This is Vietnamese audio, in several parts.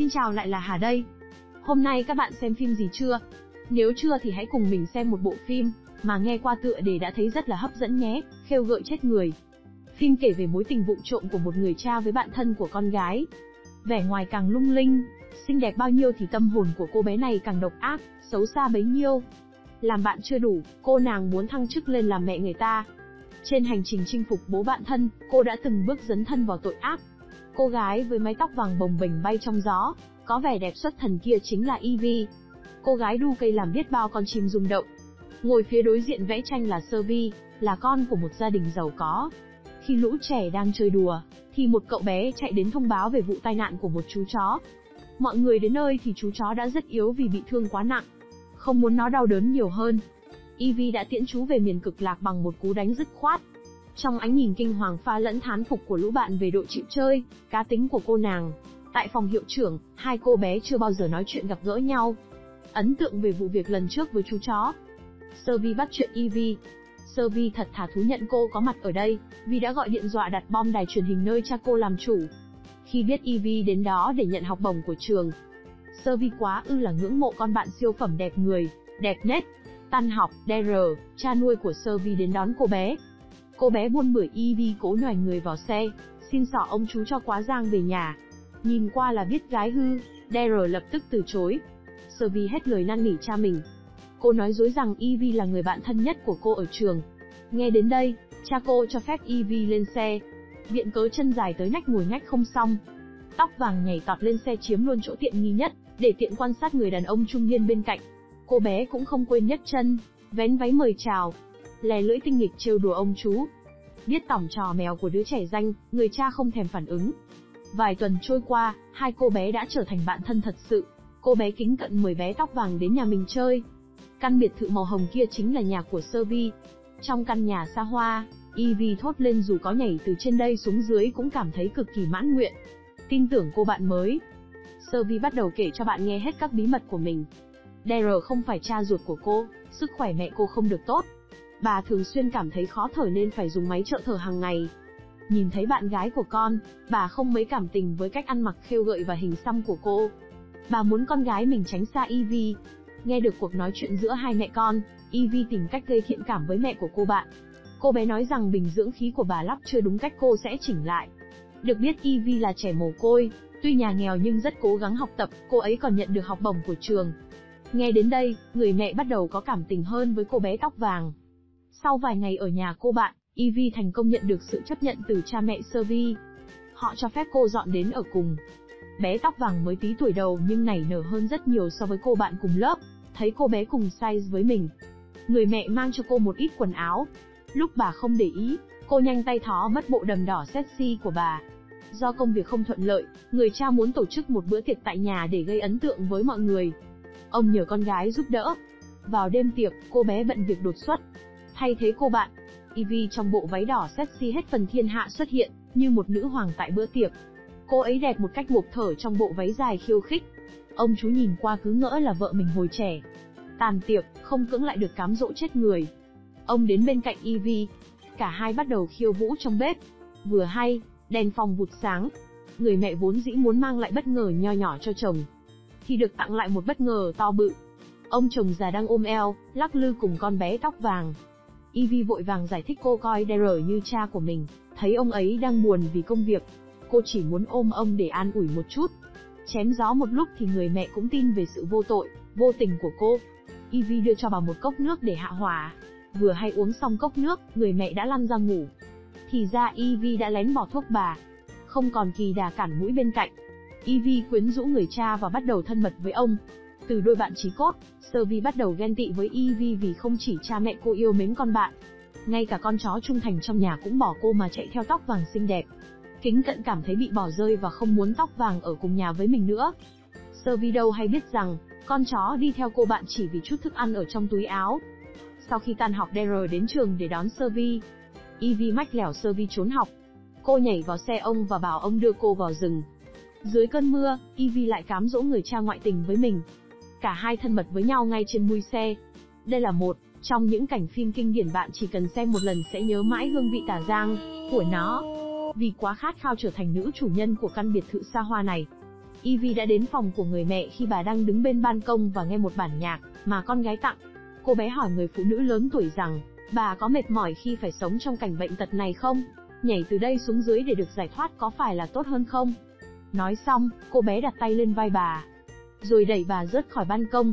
Xin chào, lại là Hà đây. Hôm nay các bạn xem phim gì chưa? Nếu chưa thì hãy cùng mình xem một bộ phim mà nghe qua tựa đề đã thấy rất là hấp dẫn nhé, Khêu Gợi Chết Người. Phim kể về mối tình vụng trộm của một người cha với bạn thân của con gái. Vẻ ngoài càng lung linh, xinh đẹp bao nhiêu thì tâm hồn của cô bé này càng độc ác, xấu xa bấy nhiêu. Làm bạn chưa đủ, cô nàng muốn thăng chức lên làm mẹ người ta. Trên hành trình chinh phục bố bạn thân, cô đã từng bước dấn thân vào tội ác. Cô gái với mái tóc vàng bồng bềnh bay trong gió, có vẻ đẹp xuất thần kia chính là Evie. Cô gái đu cây làm biết bao con chim rung động. Ngồi phía đối diện vẽ tranh là Servi, là con của một gia đình giàu có. Khi lũ trẻ đang chơi đùa, thì một cậu bé chạy đến thông báo về vụ tai nạn của một chú chó. Mọi người đến nơi thì chú chó đã rất yếu vì bị thương quá nặng. Không muốn nó đau đớn nhiều hơn, Evie đã tiễn chú về miền cực lạc bằng một cú đánh dứt khoát. Trong ánh nhìn kinh hoàng pha lẫn thán phục của lũ bạn về độ chịu chơi, cá tính của cô nàng, tại phòng hiệu trưởng, hai cô bé chưa bao giờ nói chuyện gặp gỡ nhau. Ấn tượng về vụ việc lần trước với chú chó, Servi bắt chuyện Evie. Servi thật thà thú nhận cô có mặt ở đây, vì đã gọi điện dọa đặt bom đài truyền hình nơi cha cô làm chủ. Khi biết Evie đến đó để nhận học bổng của trường, Servi quá là ngưỡng mộ con bạn siêu phẩm đẹp người, đẹp nết. Tan học, Daryl, cha nuôi của Servi đến đón cô bé. Cô bé buôn bưởi Evie cố nhoài người vào xe, xin xỏ ông chú cho quá giang về nhà. Nhìn qua là biết gái hư, Daryl lập tức từ chối. Servi hết lời năn nỉ cha mình. Cô nói dối rằng Evie là người bạn thân nhất của cô ở trường. Nghe đến đây, cha cô cho phép Evie lên xe. Viện cớ chân dài tới nách ngồi ngách không xong. Tóc vàng nhảy tọt lên xe chiếm luôn chỗ tiện nghi nhất, để tiện quan sát người đàn ông trung niên bên cạnh. Cô bé cũng không quên nhấc chân, vén váy mời chào, lè lưỡi tinh nghịch trêu đùa ông chú. Biết tỏng trò mèo của đứa trẻ danh, người cha không thèm phản ứng. Vài tuần trôi qua, hai cô bé đã trở thành bạn thân thật sự. Cô bé kính cận mời bé tóc vàng đến nhà mình chơi. Căn biệt thự màu hồng kia chính là nhà của Servi. Trong căn nhà xa hoa, Evie thốt lên dù có nhảy từ trên đây xuống dưới cũng cảm thấy cực kỳ mãn nguyện. Tin tưởng cô bạn mới, Servi bắt đầu kể cho bạn nghe hết các bí mật của mình. Daryl không phải cha ruột của cô, sức khỏe mẹ cô không được tốt. Bà thường xuyên cảm thấy khó thở nên phải dùng máy trợ thở hàng ngày. Nhìn thấy bạn gái của con, bà không mấy cảm tình với cách ăn mặc khêu gợi và hình xăm của cô. Bà muốn con gái mình tránh xa Evie. Nghe được cuộc nói chuyện giữa hai mẹ con, Evie tìm cách gây thiện cảm với mẹ của cô bạn. Cô bé nói rằng bình dưỡng khí của bà lắp chưa đúng cách cô sẽ chỉnh lại. Được biết Evie là trẻ mồ côi, tuy nhà nghèo nhưng rất cố gắng học tập, cô ấy còn nhận được học bổng của trường. Nghe đến đây, người mẹ bắt đầu có cảm tình hơn với cô bé tóc vàng. Sau vài ngày ở nhà cô bạn, Evie thành công nhận được sự chấp nhận từ cha mẹ Servi. Họ cho phép cô dọn đến ở cùng. Bé tóc vàng mới tí tuổi đầu nhưng nảy nở hơn rất nhiều so với cô bạn cùng lớp. Thấy cô bé cùng size với mình, người mẹ mang cho cô một ít quần áo. Lúc bà không để ý, cô nhanh tay thó mất bộ đầm đỏ sexy của bà. Do công việc không thuận lợi, người cha muốn tổ chức một bữa tiệc tại nhà để gây ấn tượng với mọi người. Ông nhờ con gái giúp đỡ. Vào đêm tiệc, cô bé bận việc đột xuất. Thay thế cô bạn, Evie trong bộ váy đỏ sexy hết phần thiên hạ xuất hiện, như một nữ hoàng tại bữa tiệc. Cô ấy đẹp một cách ngộp thở trong bộ váy dài khiêu khích. Ông chú nhìn qua cứ ngỡ là vợ mình hồi trẻ. Tàn tiệc, không cưỡng lại được cám dỗ chết người. Ông đến bên cạnh Evie. Cả hai bắt đầu khiêu vũ trong bếp. Vừa hay, đèn phòng vụt sáng. Người mẹ vốn dĩ muốn mang lại bất ngờ nho nhỏ cho chồng, thì được tặng lại một bất ngờ to bự. Ông chồng già đang ôm eo, lắc lư cùng con bé tóc vàng. Evie vội vàng giải thích cô coi Daryl như cha của mình, thấy ông ấy đang buồn vì công việc. Cô chỉ muốn ôm ông để an ủi một chút. Chém gió một lúc thì người mẹ cũng tin về sự vô tội, vô tình của cô. Evie đưa cho bà một cốc nước để hạ hỏa. Vừa hay uống xong cốc nước, người mẹ đã lăn ra ngủ. Thì ra Evie đã lén bỏ thuốc bà. Không còn kỳ đà cản mũi bên cạnh, Evie quyến rũ người cha và bắt đầu thân mật với ông. Từ đôi bạn chí cốt, Servi bắt đầu ghen tị với Evie vì không chỉ cha mẹ cô yêu mến con bạn, ngay cả con chó trung thành trong nhà cũng bỏ cô mà chạy theo tóc vàng xinh đẹp. Kính cận cảm thấy bị bỏ rơi và không muốn tóc vàng ở cùng nhà với mình nữa. Servi đâu hay biết rằng, con chó đi theo cô bạn chỉ vì chút thức ăn ở trong túi áo. Sau khi tan học, Daryl đến trường để đón Servi. Evie mách lẻo Servi trốn học. Cô nhảy vào xe ông và bảo ông đưa cô vào rừng. Dưới cơn mưa, Evie lại cám dỗ người cha ngoại tình với mình. Cả hai thân mật với nhau ngay trên mui xe. Đây là một trong những cảnh phim kinh điển bạn chỉ cần xem một lần sẽ nhớ mãi hương vị tả giang của nó. Vì quá khát khao trở thành nữ chủ nhân của căn biệt thự xa hoa này, Evie đã đến phòng của người mẹ khi bà đang đứng bên ban công và nghe một bản nhạc mà con gái tặng. Cô bé hỏi người phụ nữ lớn tuổi rằng, bà có mệt mỏi khi phải sống trong cảnh bệnh tật này không? Nhảy từ đây xuống dưới để được giải thoát có phải là tốt hơn không? Nói xong, cô bé đặt tay lên vai bà, rồi đẩy bà rớt khỏi ban công.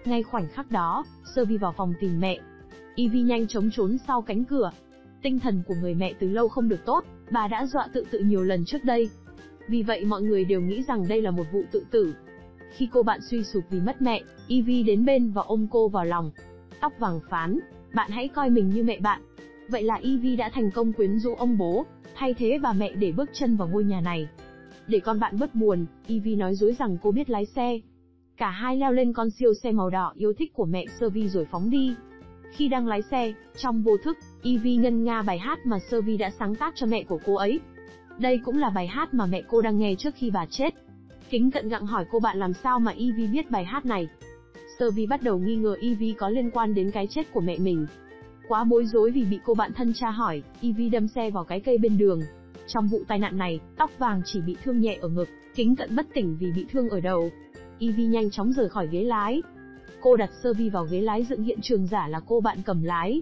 Ngay khoảnh khắc đó, Sylvie vào phòng tìm mẹ. Evie nhanh chóng trốn sau cánh cửa. Tinh thần của người mẹ từ lâu không được tốt, bà đã dọa tự tử nhiều lần trước đây. Vì vậy mọi người đều nghĩ rằng đây là một vụ tự tử. Khi cô bạn suy sụp vì mất mẹ, Evie đến bên và ôm cô vào lòng. Tóc vàng phán, bạn hãy coi mình như mẹ bạn. Vậy là Evie đã thành công quyến rũ ông bố, thay thế bà mẹ để bước chân vào ngôi nhà này. Để con bạn bớt buồn, Evie nói dối rằng cô biết lái xe. Cả hai leo lên con siêu xe màu đỏ yêu thích của mẹ Sylvie rồi phóng đi. Khi đang lái xe, trong vô thức, Evie ngân nga bài hát mà Sylvie đã sáng tác cho mẹ của cô ấy. Đây cũng là bài hát mà mẹ cô đang nghe trước khi bà chết. Kính cận gặng hỏi cô bạn làm sao mà Evie biết bài hát này. Sylvie bắt đầu nghi ngờ Evie có liên quan đến cái chết của mẹ mình. Quá bối rối vì bị cô bạn thân tra hỏi, Evie đâm xe vào cái cây bên đường. Trong vụ tai nạn này, tóc vàng chỉ bị thương nhẹ ở ngực, kính cận bất tỉnh vì bị thương ở đầu. Evie nhanh chóng rời khỏi ghế lái. Cô đặt Sylvie vào ghế lái dựng hiện trường giả là cô bạn cầm lái.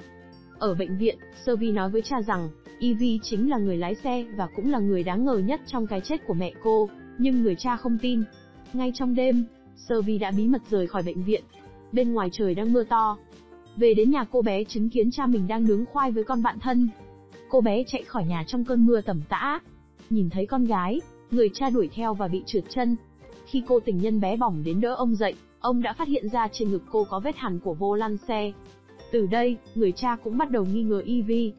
Ở bệnh viện, Sylvie nói với cha rằng, Evie chính là người lái xe và cũng là người đáng ngờ nhất trong cái chết của mẹ cô, nhưng người cha không tin. Ngay trong đêm, Sylvie đã bí mật rời khỏi bệnh viện. Bên ngoài trời đang mưa to. Về đến nhà cô bé chứng kiến cha mình đang nướng khoai với con bạn thân. Cô bé chạy khỏi nhà trong cơn mưa tầm tã. Nhìn thấy con gái, người cha đuổi theo và bị trượt chân. Khi cô tình nhân bé bỏng đến đỡ ông dậy, ông đã phát hiện ra trên ngực cô có vết hằn của vô lăng xe. Từ đây, người cha cũng bắt đầu nghi ngờ Evie.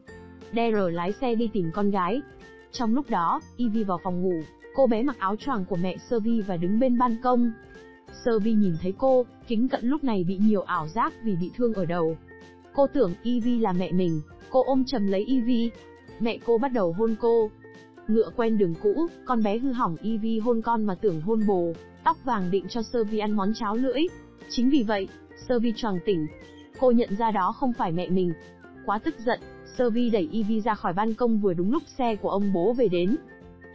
Daryl lái xe đi tìm con gái. Trong lúc đó, Evie vào phòng ngủ, cô bé mặc áo choàng của mẹ Sylvie và đứng bên ban công. Sylvie nhìn thấy cô, kính cận lúc này bị nhiều ảo giác vì bị thương ở đầu. Cô tưởng Evie là mẹ mình, cô ôm chầm lấy Evie. Mẹ cô bắt đầu hôn cô. Ngựa quen đường cũ, con bé hư hỏng Evie hôn con mà tưởng hôn bồ. Tóc vàng định cho Sylvie ăn món cháo lưỡi. Chính vì vậy, Sylvie choàng tỉnh. Cô nhận ra đó không phải mẹ mình. Quá tức giận, Sylvie đẩy Evie ra khỏi ban công vừa đúng lúc xe của ông bố về đến.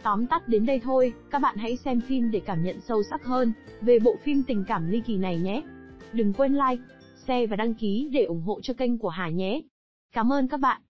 Tóm tắt đến đây thôi, các bạn hãy xem phim để cảm nhận sâu sắc hơn về bộ phim tình cảm ly kỳ này nhé. Đừng quên like, share và đăng ký để ủng hộ cho kênh của Hà nhé. Cảm ơn các bạn.